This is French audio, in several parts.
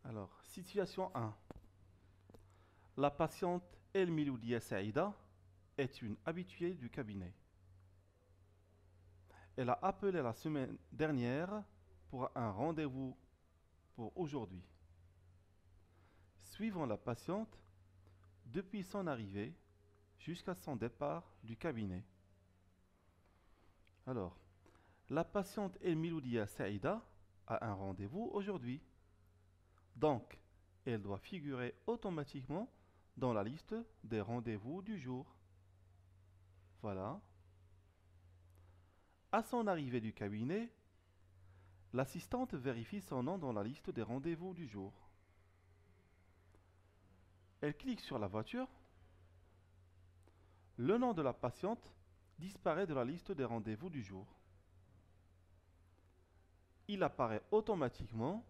Alors, situation 1. La patiente El Miloudia Saïda est une habituée du cabinet. Elle a appelé la semaine dernière pour un rendez-vous pour aujourd'hui. Suivons la patiente depuis son arrivée jusqu'à son départ du cabinet. Alors, la patiente El Miloudia Saïda a un rendez-vous aujourd'hui. Donc, elle doit figurer automatiquement dans la liste des rendez-vous du jour. Voilà. À son arrivée du cabinet, l'assistante vérifie son nom dans la liste des rendez-vous du jour. Elle clique sur la voiture. Le nom de la patiente disparaît de la liste des rendez-vous du jour. Il apparaît automatiquement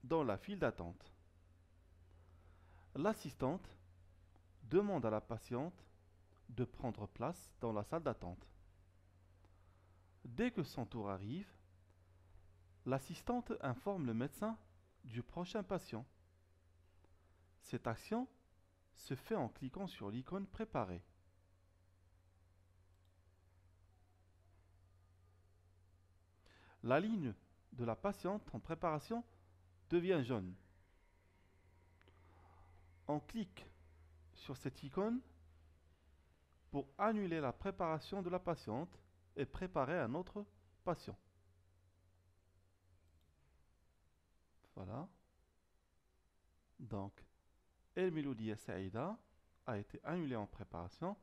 dans la file d'attente. L'assistante demande à la patiente de prendre place dans la salle d'attente. Dès que son tour arrive, l'assistante informe le médecin du prochain patient. Cette action se fait en cliquant sur l'icône préparée. La ligne de la patiente en préparation devient jaune. On clique sur cette icône pour annuler la préparation de la patiente et préparer un autre patient. Voilà. Donc, El Miloudia Saïda a été annulé en préparation.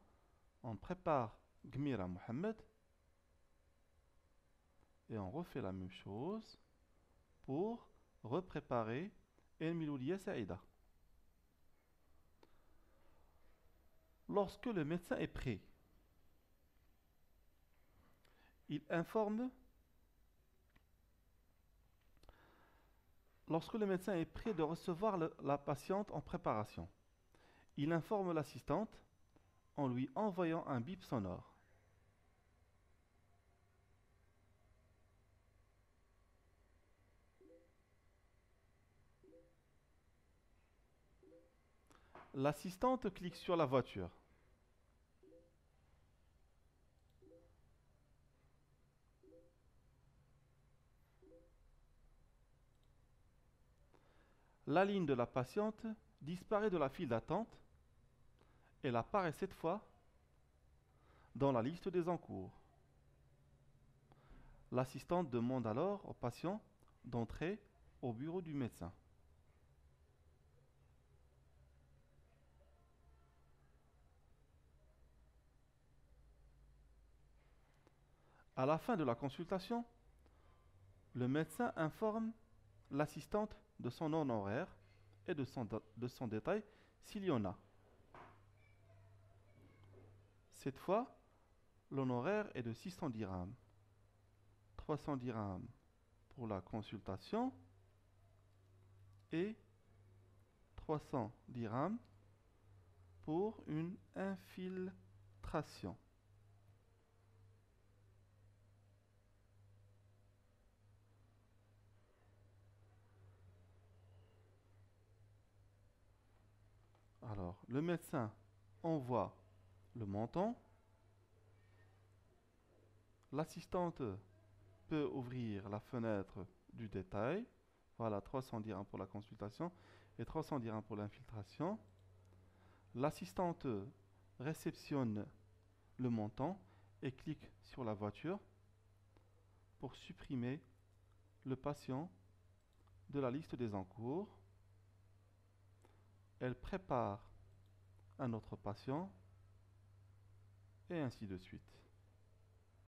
On prépare Gmira Mohamed et on refait la même chose pour repréparer El Miloudia Saïda. Lorsque le médecin est prêt, il informe. Lorsque le médecin est prêt de recevoir la patiente en préparation, il informe l'assistante en lui envoyant un bip sonore. L'assistante clique sur la voiture. La ligne de la patiente disparaît de la file d'attente. Elle apparaît cette fois dans la liste des encours. L'assistante demande alors au patient d'entrer au bureau du médecin. À la fin de la consultation, le médecin informe l'assistante de son honoraire et de son détail s'il y en a. Cette fois, l'honoraire est de 600 dirhams. 300 dirhams pour la consultation et 300 dirhams pour une infiltration. Alors, le médecin envoie le montant. L'assistante peut ouvrir la fenêtre du détail. Voilà, 300 dirhams pour la consultation et 300 dirhams pour l'infiltration. L'assistante réceptionne le montant et clique sur la voiture pour supprimer le patient de la liste des encours. Elle prépare un autre patient et ainsi de suite.